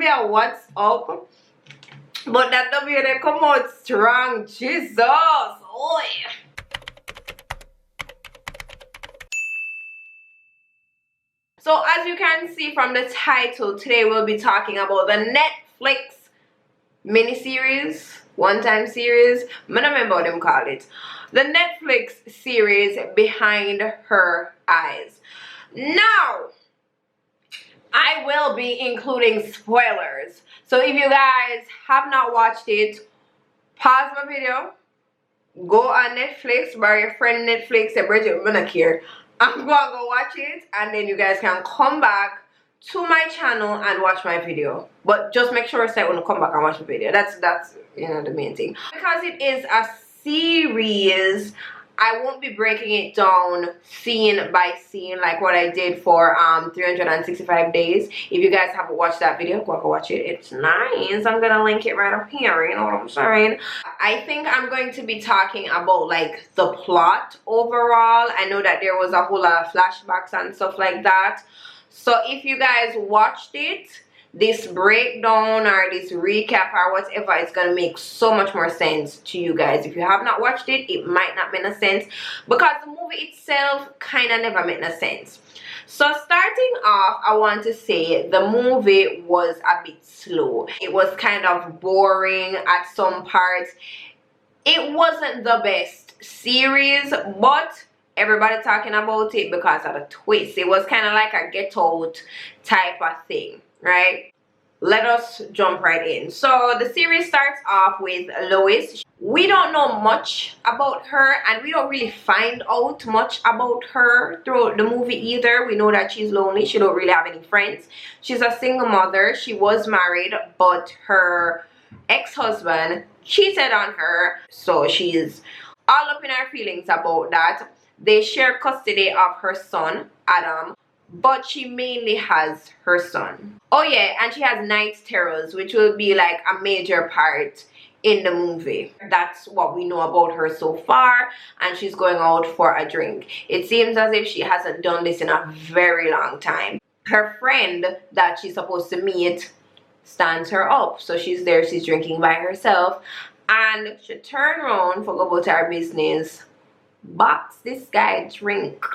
a what's up. But that W they come out strong. Jesus. Oh yeah. So as you can see from the title, today we'll be talking about the Netflix miniseries, one-time series, I don't remember what them call it. The Netflix series Behind Her Eyes. Now, I will be including spoilers. So if you guys have not watched it, pause my video, go on Netflix, borrow your friend Netflix, and Bridget, I'm gonna care. I'm gonna go watch it, and then you guys can come back to my channel and watch my video. But just make sure I want to come back and watch the video. That's you know, the main thing. Because it is a series, I won't be breaking it down scene by scene like what I did for 365 days. If you guys haven't watched that video, go watch it. It's nice. I'm gonna link it right up here, you know what I'm saying? I think I'm going to be talking about like the plot overall. I know that there was a whole lot of flashbacks and stuff like that. So if you guys watched it, this breakdown or this recap or whatever, it's gonna make so much more sense to you guys. If you have not watched it, it might not make no sense because the movie itself kind of never made no sense. So starting off, I want to say the movie was a bit slow. It was kind of boring at some parts. It wasn't the best series, but everybody talking about it because of the twist. It was kind of like a Get Out type of thing, right? Let us jump right in. So the series starts off with Lois. We don't know much about her, and we don't really find out much about her throughout the movie either. We know that she's lonely. She don't really have any friends. She's a single mother. She was married, but her ex-husband cheated on her, so she's all up in her feelings about that. They share custody of her son, Adam, but she mainly has her son. Oh yeah, and she has night terrors, which will be like a major part in the movie. That's what we know about her so far, and she's going out for a drink. It seems as if she hasn't done this in a very long time. Her friend that she's supposed to meet stands her up, so she's there, she's drinking by herself, and she turn around for go about her business, box this guy drink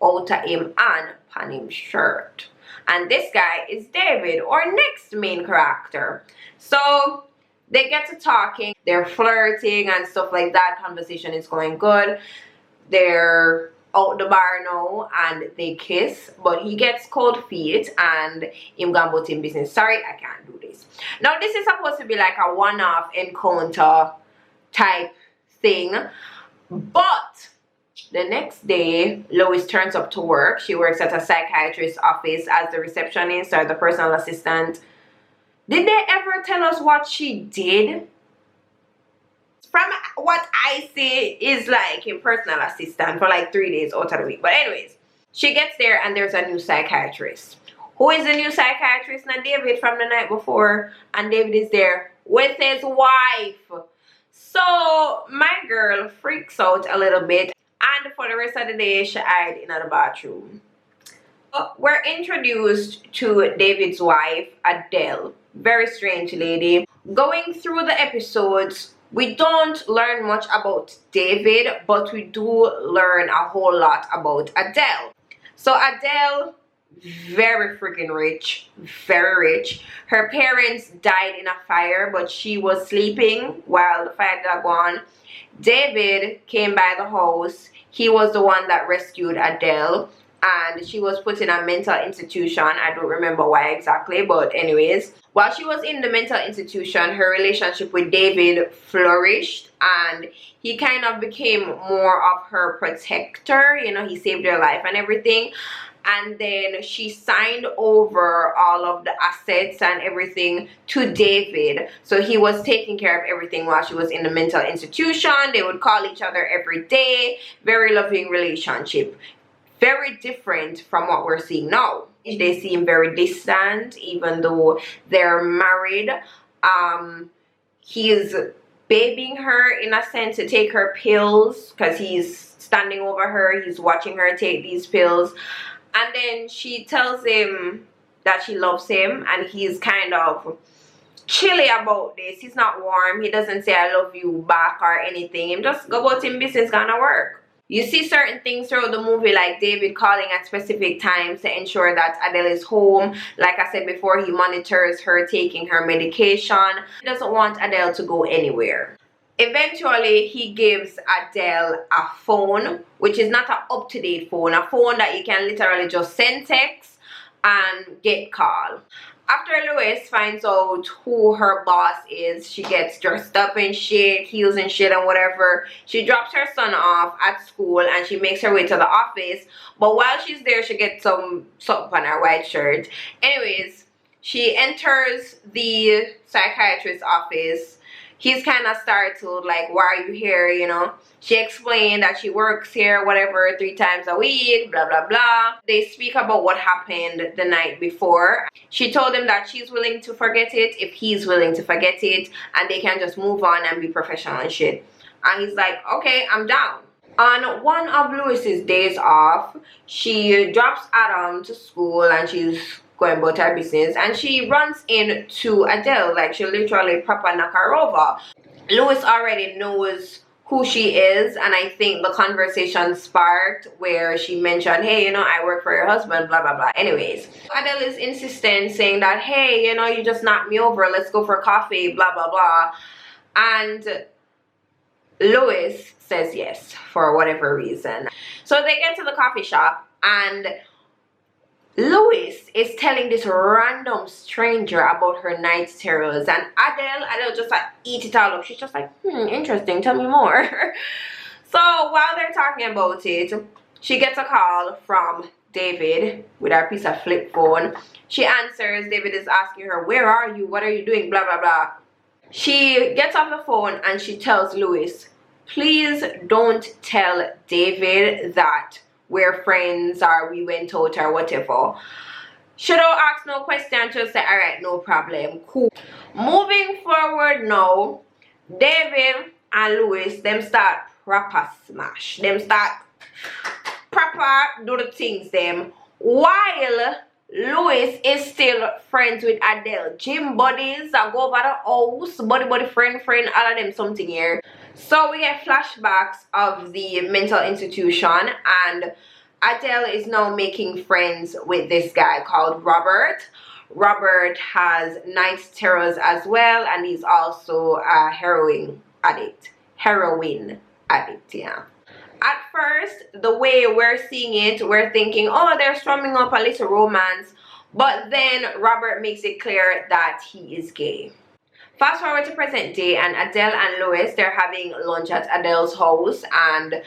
out of him and on him shirt. And this guy is David, our next main character. So they get to talking, they're flirting and stuff like that. Conversation is going good. They're out the bar now and they kiss, but he gets cold feet and him gone about him business. Sorry, I can't do this. Now this is supposed to be like a one-off encounter type thing, but the next day, Lois turns up to work. She works at a psychiatrist's office as the receptionist or the personal assistant. Did they ever tell us what she did? From what I see is like a personal assistant for like 3 days out of the week. But anyways, she gets there and there's a new psychiatrist. Who is the new psychiatrist? Now David from the night before, and David is there with his wife. So my girl freaks out a little bit. And for the rest of the day, she hid in the bathroom. We're introduced to David's wife, Adele. Very strange lady. Going through the episodes, we don't learn much about David, but we do learn a whole lot about Adele. So Adele, very freaking rich. Very rich. Her parents died in a fire, but she was sleeping while the fire got gone. David came by the house. He was the one that rescued Adele, and she was put in a mental institution. I don't remember why exactly, but anyways, while she was in the mental institution, her relationship with David flourished, and he kind of became more of her protector. You know, he saved her life and everything. And then she signed over all of the assets and everything to David. So he was taking care of everything while she was in the mental institution. They would call each other every day. Very loving relationship. Very different from what we're seeing now. They seem very distant even though they're married. He's babying her in a sense to take her pills because he's standing over her. He's watching her take these pills. And then she tells him that she loves him, and he's kind of chilly about this. He's not warm. He doesn't say I love you back or anything. He just go about him business, gonna work. You see certain things throughout the movie, like David calling at specific times to ensure that Adele is home. Like I said before, he monitors her taking her medication. He doesn't want Adele to go anywhere. Eventually, he gives Adele a phone, which is not an up-to-date phone, a phone that you can literally just send text and get call. After Lois finds out who her boss is, she gets dressed up in shit, heels and shit and whatever. She drops her son off at school and she makes her way to the office. But while she's there, she gets some soap on her white shirt. Anyways, she enters the psychiatrist's office. He's kind of startled, like, why are you here, you know? She explained that she works here, whatever, 3 times a week, blah, blah, blah. They speak about what happened the night before. She told him that she's willing to forget it if he's willing to forget it, and they can just move on and be professional and shit. And he's like, okay, I'm down. On one of Lewis's days off, she drops Adam to school and she's going about her business, and she runs into Adele, like she literally proper knock her over. Lewis already knows who she is, and I think the conversation sparked where she mentioned, hey, you know, I work for your husband, blah blah blah. Anyways, Adele is insistent, saying that, hey, you know, you just knocked me over, let's go for coffee, blah blah blah. And Lewis says yes for whatever reason. So they get to the coffee shop, and Lewis is telling this random stranger about her night terrors, and Adele just like eat it all up. She's just like, interesting, tell me more. So while they're talking about it, she gets a call from David with her piece of flip phone. She answers. David is asking her, where are you, what are you doing, blah blah blah. She gets off the phone and she tells Lewis, please don't tell David that we're friends or we went out or whatever. She don't ask no question, just say, alright, no problem, cool. Moving forward now, David and Lewis, them start proper smash. Them start proper do the things them, while Lewis is still friends with Adele. Gym buddies, I go over the house, buddy, friend, all of them something here. So we get flashbacks of the mental institution, and Adele is now making friends with this guy called Robert. Robert has night terrors as well, and he's also a heroin addict, yeah. At first, the way we're seeing it, we're thinking, oh, they're strumming up a little romance, but then Robert makes it clear that he is gay. Fast forward to present day, and Adele and Lewis, they're having lunch at Adele's house, and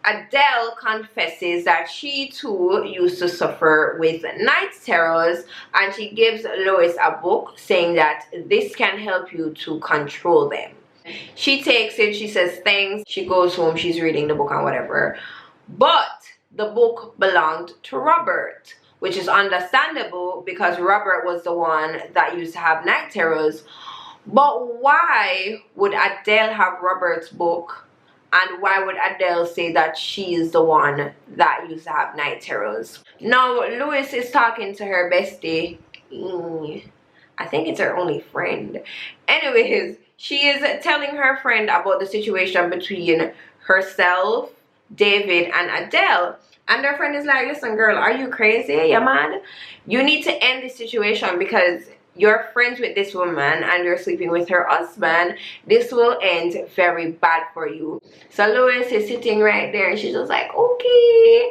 Adele confesses that she too used to suffer with night terrors, and she gives Lewis a book saying that this can help you to control them. She takes it, she says thanks, she goes home, she's reading the book and whatever. But the book belonged to Robert, which is understandable because Robert was the one that used to have night terrors. But why would Adele have Robert's book, and why would Adele say that she is the one that used to have night terrors? Now Lewis is talking to her bestie. I think it's her only friend. Anyways, she is telling her friend about the situation between herself, David, and Adele. And her friend is like, listen girl, are you crazy? You mad? You need to end this situation because you're friends with this woman and you're sleeping with her husband. This will end very bad for you. So Lewis is sitting right there and she's just like, okay,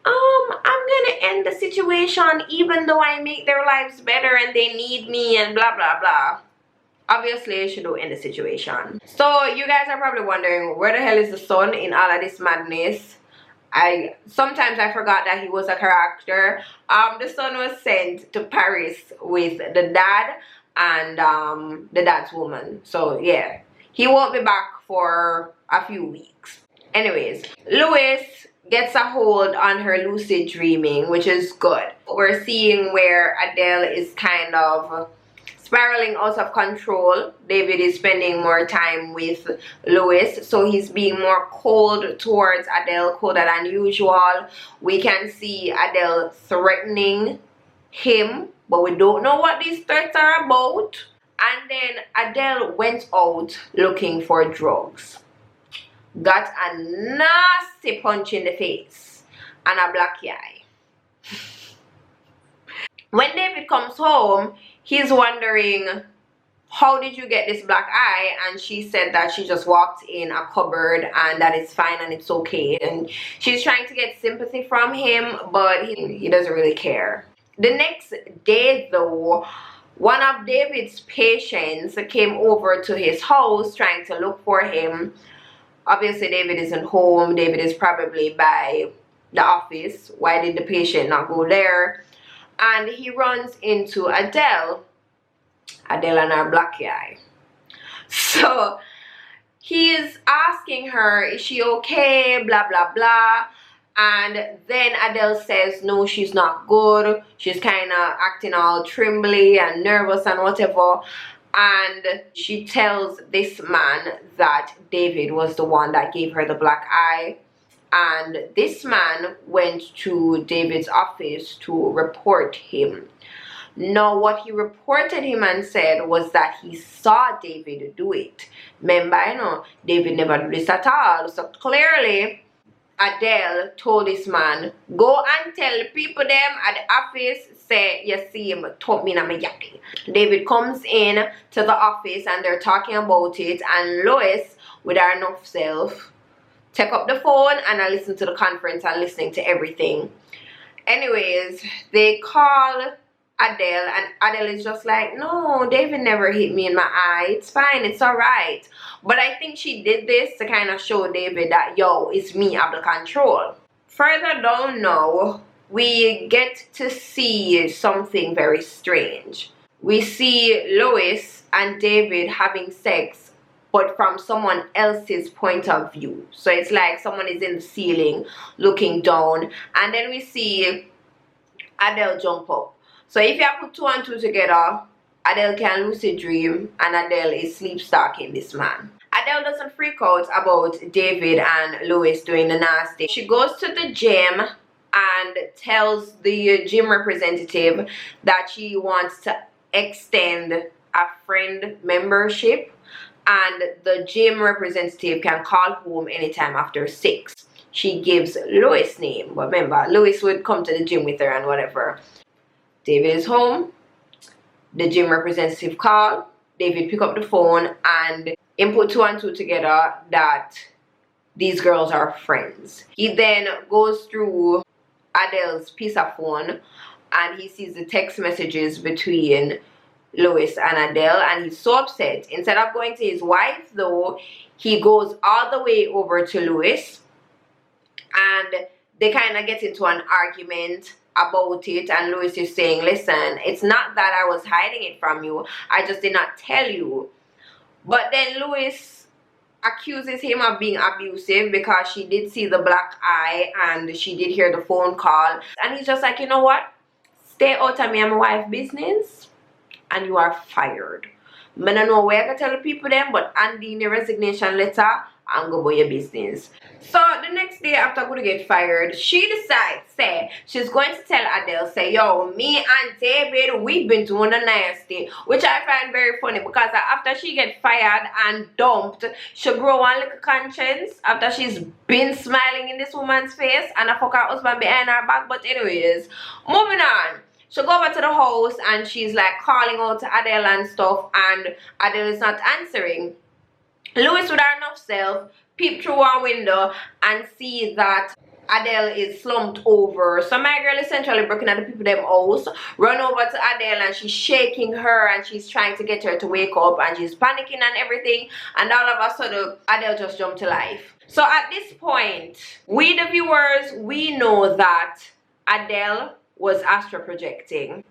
I'm gonna end the situation even though I make their lives better and they need me and blah blah blah. Obviously she don't end the situation. So you guys are probably wondering, where the hell is the son in all of this madness? Sometimes I forgot that he was a character. The son was sent to Paris with the dad and the dad's woman. So yeah, he won't be back for a few weeks. Anyways, Lewis gets a hold on her lucid dreaming, which is good. We're seeing where Adele is kind of spiraling out of control. David is spending more time with Lewis, so he's being more cold towards Adele, colder than usual. We can see Adele threatening him but we don't know what these threats are about. And then Adele went out looking for drugs, got a nasty punch in the face and a black eye. When David comes home, he's wondering, how did you get this black eye? And she said that she just walked in a cupboard and that it's fine and it's okay. And she's trying to get sympathy from him, but he doesn't really care. The next day though, one of David's patients came over to his house trying to look for him. Obviously David isn't home. David is probably by the office. Why did the patient not go there? And he runs into Adele and her black eye. So he's asking her, is she okay, blah blah blah. And then Adele says no, she's not good. She's kind of acting all trembly and nervous and whatever. And she tells this man that David was the one that gave her the black eye. And this man went to David's office to report him. Now what he reported him and said was that he saw David do it. Remember, you know, David never do this at all. So clearly Adele told this man, go and tell the people them at the office, say you see him top me in my yaki. David comes in to the office and they're talking about it, and Lois, with her enough self, take up the phone and I listen to the conference and listening to everything. Anyways, they call Adele and Adele is just like, no, David never hit me in my eye. It's fine, it's alright. But I think she did this to kind of show David that, yo, it's me out of control. Further down now, we get to see something very strange. We see Lois and David having sex, but from someone else's point of view. So it's like someone is in the ceiling looking down, and then we see Adele jump up. So if you put 2 and 2 together, Adele can lucid dream and Adele is sleep stalking this man. Adele doesn't freak out about David and Lois doing the nasty. She goes to the gym and tells the gym representative that she wants to extend a friend membership, and the gym representative can call home anytime after 6. She gives Lois' name, but remember, Lois would come to the gym with her and whatever. David is home. The gym representative called. David pick up the phone and input 2 and 2 together that these girls are friends. He then goes through Adele's piece of phone and he sees the text messages between Lois and Adele, and he's so upset. Instead of going to his wife though, he goes all the way over to Lois and they kind of get into an argument about it, and Lois is saying, listen, it's not that I was hiding it from you, I just did not tell you. But then Lois accuses him of being abusive because she did see the black eye and she did hear the phone call, and he's just like, you know what, stay out of me and my wife business and you are fired. I don't know where I can tell the people them, but Andy in the resignation letter and go about your business. So the next day after going to get fired, she decides, say, she's going to tell Adele, say, yo, me and David, we've been doing a nasty, which I find very funny because after she get fired and dumped, she grow one little conscience after she's been smiling in this woman's face and I fuck her husband behind her back. But anyways, moving on. She'll go over to the house and she's like calling out to Adele and stuff, and Adele is not answering. Lois with her enough self peep through her window and see that Adele is slumped over. So my girl essentially breaking at the people them house, run over to Adele and she's shaking her and she's trying to get her to wake up and she's panicking and everything, and all of a sudden Adele just jumped to life. So at this point, we the viewers, we know that Adele was astral projecting.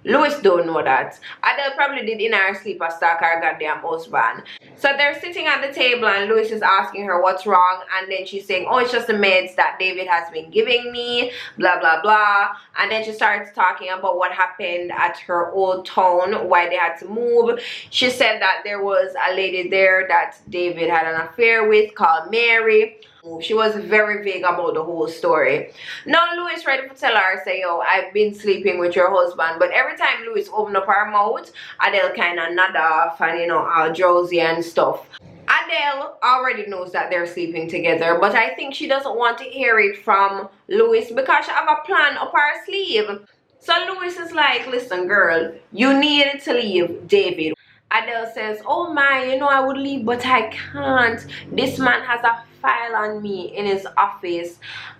Lois don't know that. Adele probably did in her sleep a stalk her goddamn husband. So they're sitting at the table and Lois is asking her what's wrong, and then she's saying, oh, it's just the meds that David has been giving me, blah blah blah. And then she starts talking about what happened at her old town, why they had to move. She said that there was a lady there that David had an affair with called Mary. She was very vague about the whole story. Now Lois ready to tell her, say, yo, I've been sleeping with your husband, but every time Louis opened up her mouth, Adele kind of nod off and, you know, all drowsy and stuff. Adele already knows that they're sleeping together, but I think she doesn't want to hear it from Louis because she have a plan up her sleeve. So Louis is like, listen girl, you need to leave David. Adele says, oh my, you know I would leave but I can't. This man has a file on me in his office,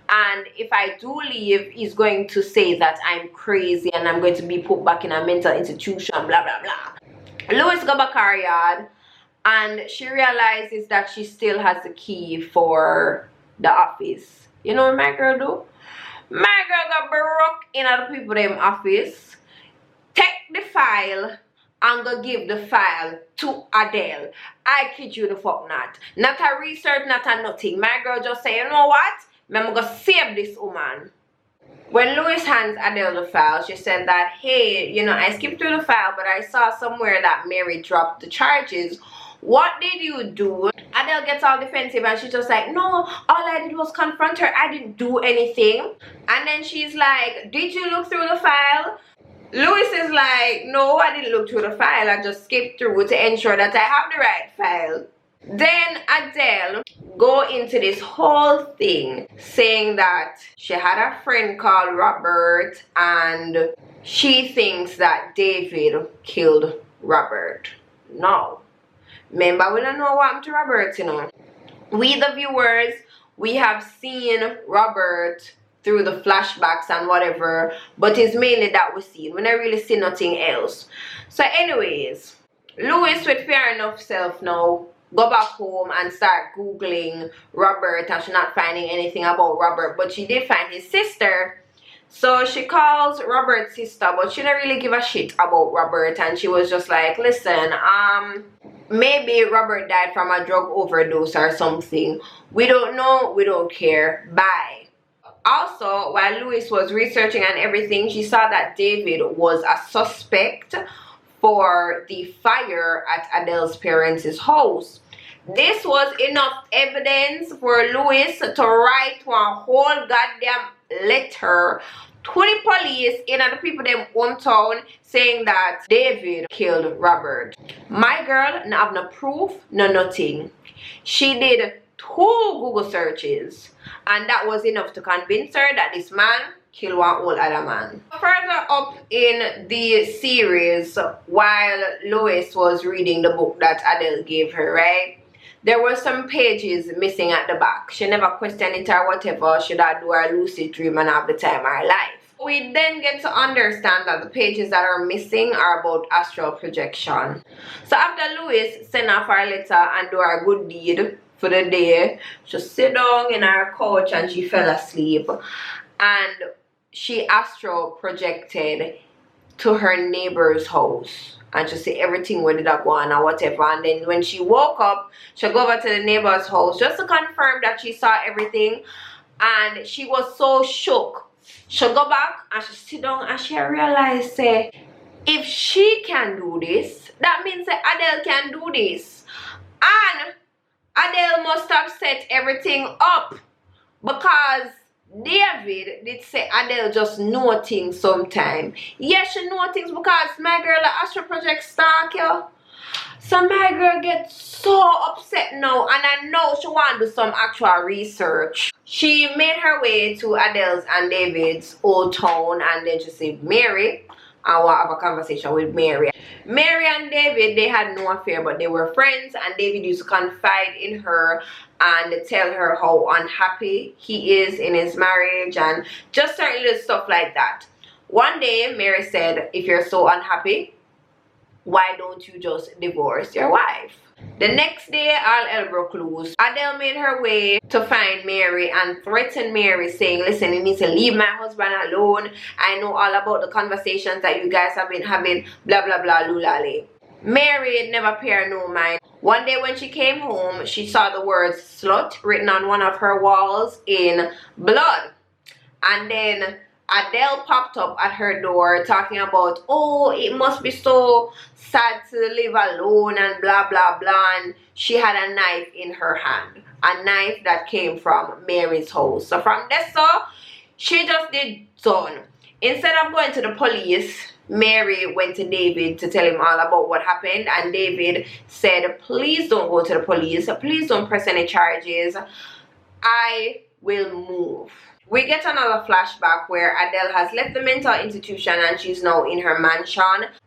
and if I do leave, he's going to say that I'm crazy and I'm going to be put back in a mental institution, blah blah blah. Louis go back her yard and she realizes that she still has the key for the office. You know what my girl do? My girl got broke in other people them office, take the file and go give the file to Adele. I kid you the fuck not. Not a research, not a nothing. My girl just say, you know what? I'm gonna save this woman. When Louis hands Adele the file, she said that, hey, you know, I skipped through the file, but I saw somewhere that Mary dropped the charges. What did you do? Adele gets all defensive and she's just like, no, all I did was confront her. I didn't do anything. And then she's like, did you look through the file? Louis is like, no, I didn't look through the file. I just skipped through to ensure that I have the right file. Then Adele go into this whole thing saying that she had a friend called Robert and she thinks that David killed Robert. No. Remember, we don't know what happened to Robert, you know. We the viewers, we have seen Robert through the flashbacks and whatever, but it's mainly that we see. We don't really see nothing else. So anyways, Louis with fair enough self now go back home and start googling Robert, and she's not finding anything about Robert, but she did find his sister. So she calls Robert's sister, but she didn't really give a shit about Robert, and she was just like, listen, maybe Robert died from a drug overdose or something. We don't know, we don't care, bye. Also, while Louis was researching and everything, she saw that David was a suspect for the fire at Adele's parents' house. This was enough evidence for Louis to write one whole goddamn letter to the police in the people them hometown saying that David killed Robert. My girl not have no proof, no nothing. She did 2 Google searches and that was enough to convince her that this man killed one whole other man. Further up in the series, while Lois was reading the book that Adele gave her, right, there were some pages missing at the back. She never questioned it or whatever. Should I do her lucid dream and have the time of her life? We then get to understand that the pages that are missing are about astral projection. So after Louis sent off her letter and do her good deed for the day, she sit down in her couch and she fell asleep, and she astral projected to her neighbor's house and she see everything where did that go on or whatever. And then when she woke up, she go over to the neighbor's house just to confirm that she saw everything, and she was so shook. She go back and she sit down and she realized, say, if she can do this, that means that Adele can do this. And Adele must have set everything up, because David did say Adele just know things sometime. Yes, she know things because my girl the astral project Stalk, yo. So my girl gets so upset now, and I know she want to do some actual research. She made her way to Adele's and David's old town, and then she said Mary. I want to have a conversation with Mary. Mary and David, they had no affair, but they were friends, and David used to confide in her and tell her how unhappy he is in his marriage and just certain little stuff like that. One day, Mary said, if you're so unhappy, why don't you just divorce your wife? The next day, all hell broke loose. Adele made her way to find Mary and threatened Mary, saying, listen, you need to leave my husband alone. I know all about the conversations that you guys have been having, blah, blah, blah, lulali. Mary never paid no mind. One day when she came home, she saw the words slut written on one of her walls in blood. And then Adele popped up at her door talking about, oh, it must be so sad to live alone and blah, blah, blah. And she had a knife in her hand. A knife that came from Mary's house. So from this, so she just did done. Instead of going to the police, Mary went to David to tell him all about what happened, and David said, please don't go to the police, please don't press any charges, I will move. We get another flashback where Adele has left the mental institution and she's now in her mansion,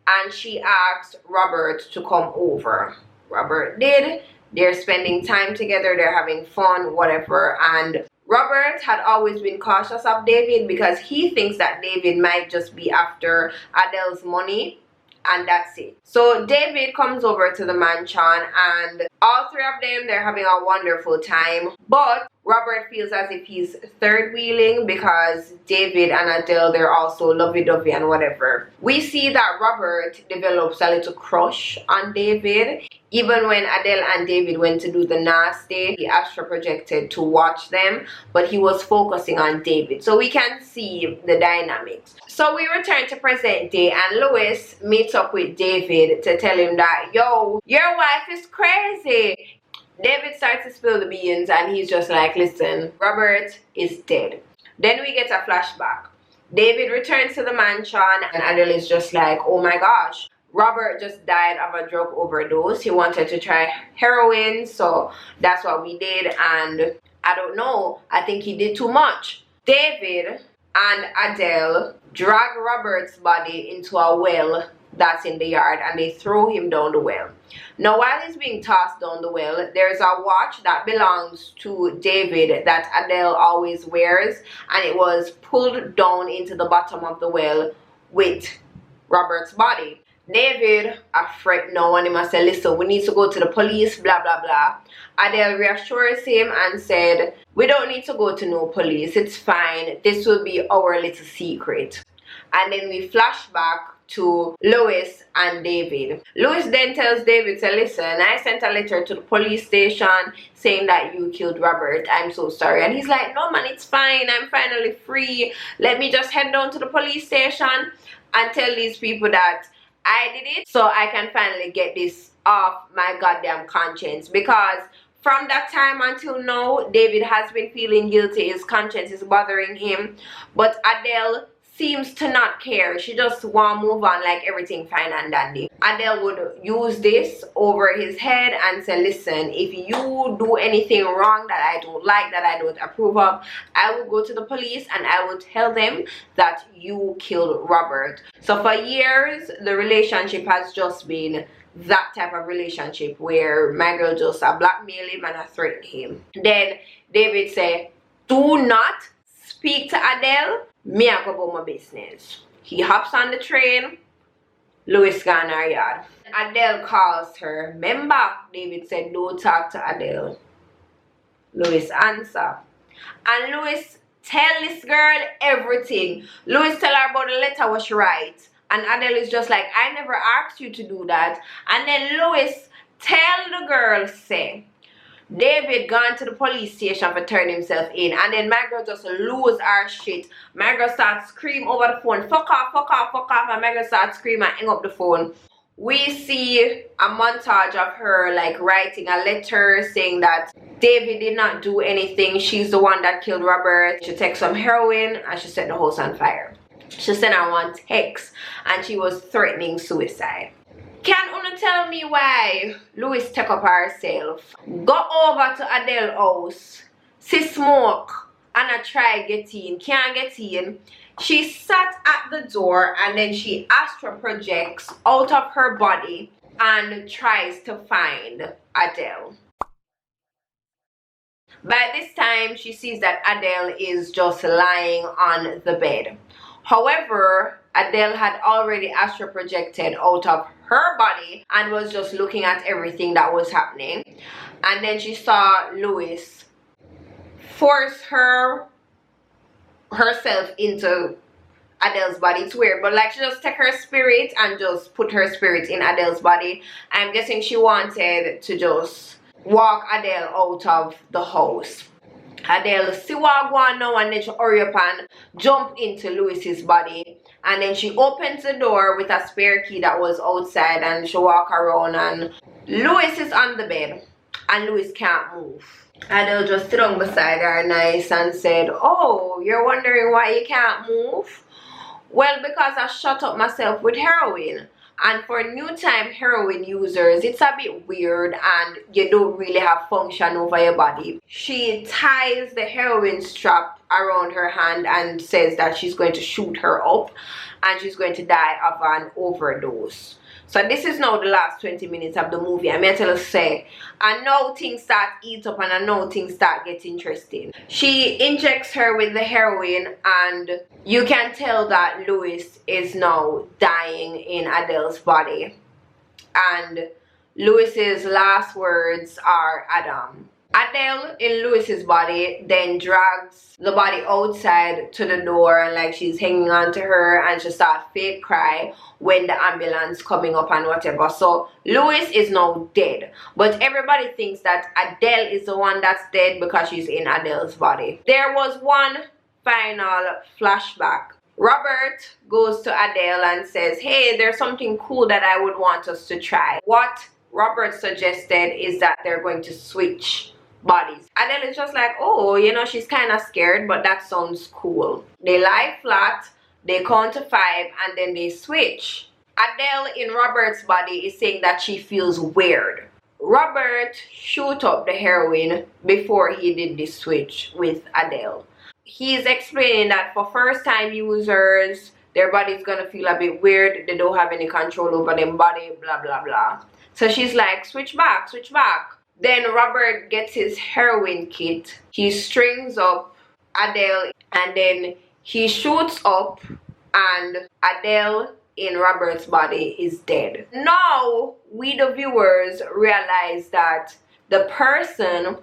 and she asked Robert to come over. Robert did. They're spending time together, they're having fun, whatever, and Robert had always been cautious of David because he thinks that David might just be after Adele's money, and that's it. So David comes over to the mansion, and all three of them, they're having a wonderful time, but Robert feels as if he's third wheeling because David and Adele, they're also lovey-dovey and whatever. We see that Robert develops a little crush on David. Even when Adele and David went to do the nasty, he astral projected to watch them, but he was focusing on David. So we can see the dynamics. So we return to present day, and Louis meets up with David to tell him that, yo, your wife is crazy. David starts to spill the beans, and he's just like, listen, Robert is dead. Then we get a flashback. David returns to the mansion, and Adele is just like, oh my gosh, Robert just died of a drug overdose. He wanted to try heroin, so that's what we did, and I don't know, I think he did too much. David and Adele drag Robert's body into a well that's in the yard, and they throw him down the well. Now while he's being tossed down the well, there's a watch that belongs to David that Adele always wears, and it was pulled down into the bottom of the well with Robert's body. David afraid now, and he must say, listen, we need to go to the police, blah blah blah. Adele reassures him and said, we don't need to go to no police, it's fine, this will be our little secret. And then we flash back to Louis and David. Louis then tells David, say, listen, I sent a letter to the police station saying that you killed Robert, I'm so sorry. And he's like, no man, it's fine, I'm finally free, let me just head down to the police station and tell these people that I did it, so I can finally get this off my goddamn conscience. Because from that time until now, David has been feeling guilty, his conscience is bothering him, but Adele seems to not care. She just want to move on like everything fine and dandy. Adele would use this over his head and say, listen, if you do anything wrong that I don't like, that I don't approve of, I will go to the police and I will tell them that you killed Robert. So for years, the relationship has just been that type of relationship where my girl just blackmail him and threaten him. Then David say, do not speak to Adele, me I go about my business. He hops on the train, Louis gone her yard. Adele calls her. Remember, David said, don't talk to Adele. Louis answer. And Louis tell this girl everything. Louis tell her about the letter what she write. And Adele is just like, I never asked you to do that. And then Louis tell the girl, say, David gone to the police station for turn himself in, and then my girl just lose her shit. My girl starts scream over the phone, fuck off, fuck off, fuck off, and my girl starts scream and hang up the phone. We see a montage of her like writing a letter saying that David did not do anything, she's the one that killed Robert. She takes some heroin and she set the house on fire. She sent her one text and she was threatening suicide. Can una tell me why Louis take up herself, go over to Adele's house, see smoke, and I try get in, can't get in. She sat at the door and then she astral projects out of her body and tries to find Adele. By this time, she sees that Adele is just lying on the bed. However, Adele had already astral projected out of her body and was just looking at everything that was happening. And then she saw Louis force herself into Adele's body. It's weird, but like she just take her spirit and just put her spirit in Adele's body. I'm guessing she wanted to just walk Adele out of the house. Adele see what going now, and then she hurry up and jump into Louis's body, and then she opens the door with a spare key that was outside, and she walk around and Louis is on the bed and Louis can't move. Adele just sit down beside her nice and said, oh, you're wondering why you can't move? Well, because I shut up myself with heroin. And for new time heroin users, it's a bit weird and you don't really have function over your body. She ties the heroin strap around her hand and says that she's going to shoot her up and she's going to die of an overdose. So this is now the last 20 minutes of the movie. I'm here to say, I know things start eat up and I know things start get interesting. She injects her with the heroin and you can tell that Louis is now dying in Adele's body. And Louis's last words are Adam. Adele in Louis's body then drags the body outside to the door and like she's hanging on to her and she starts fake cry when the ambulance coming up and whatever. So Louis is now dead, but everybody thinks that Adele is the one that's dead because she's in Adele's body. There was one final flashback. Robert goes to Adele and says, hey, there's something cool that I would want us to try. What Robert suggested is that they're going to switch bodies. Adele is just like, oh, you know, she's kind of scared, but that sounds cool. They lie flat, they count to 5, and then they switch. Adele in Robert's body is saying that she feels weird. Robert shoot up the heroin before he did the switch with Adele. He's explaining that for first time users, their body's gonna feel a bit weird, they don't have any control over their body, blah blah blah. So she's like, switch back, switch back. Then Robert gets his heroin kit. He strings up Adele and then he shoots up and Adele in Robert's body is dead. Now we the viewers realize that the person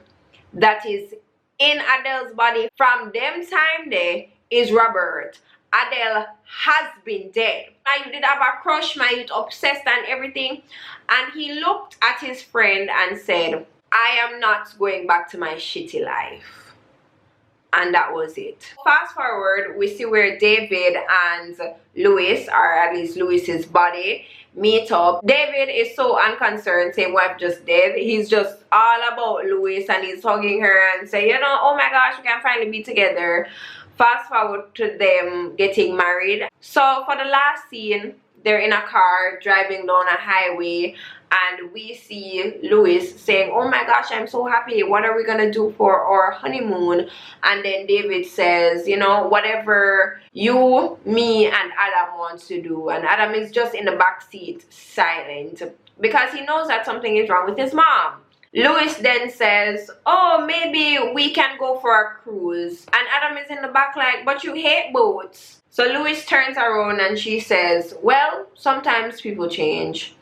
that is in Adele's body from them time there is Robert. Adele has been dead. Now you did have a crush, my youth obsessed and everything, and he looked at his friend and said, I am not going back to my shitty life. And that was it. Fast forward, we see where David and Louis, or at least Louis's body, meet up. David is so unconcerned, saying wife just dead. He's just all about Louis and he's hugging her and saying, you know, oh my gosh, we can finally be together. Fast forward to them getting married. So for the last scene, they're in a car driving down a highway and we see Louis saying, oh my gosh, I'm so happy, what are we gonna do for our honeymoon? And then David says, you know, whatever you, me and Adam wants to do. And Adam is just in the back seat silent because he knows that something is wrong with his mom. Louis then says, oh, maybe we can go for a cruise. And Adam is in the back like, but you hate boats. So Louis turns around and she says, well, sometimes people change.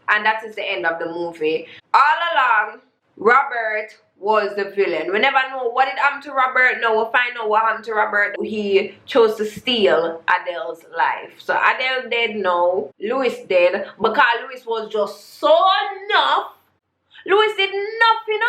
And that is the end of the movie. All along, Robert was the villain. We never know what did happen to Robert. No, we'll find out what happened to Robert. He chose to steal Adele's life. So Adele dead now. Louis dead. Because Louis was just so enough. Louis did enough, you know.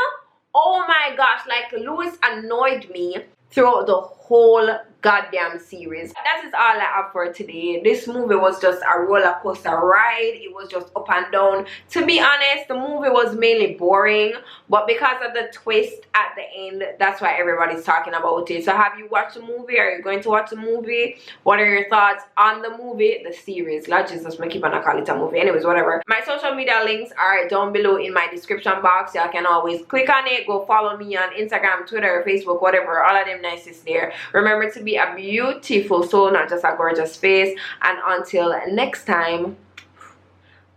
Oh my gosh, like Louis annoyed me throughout the whole goddamn series. That is all I have for today. This movie was just a roller coaster ride. It was just up and down. To be honest, the movie was mainly boring, but because of the twist at the end, that's why everybody's talking about it. So have you watched the movie? Are you going to watch the movie? What are your thoughts on the movie, the series? Lord Jesus, I keep on calling it a movie. Anyways, whatever. My social media links are down below in my description box. Y'all can always click on it. Go follow me on Instagram, Twitter, Facebook, whatever. All of them nice there. Remember to be a beautiful soul, not just a gorgeous face. And until next time,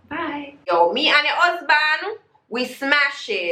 bye. Yo, me and your husband, we smash it.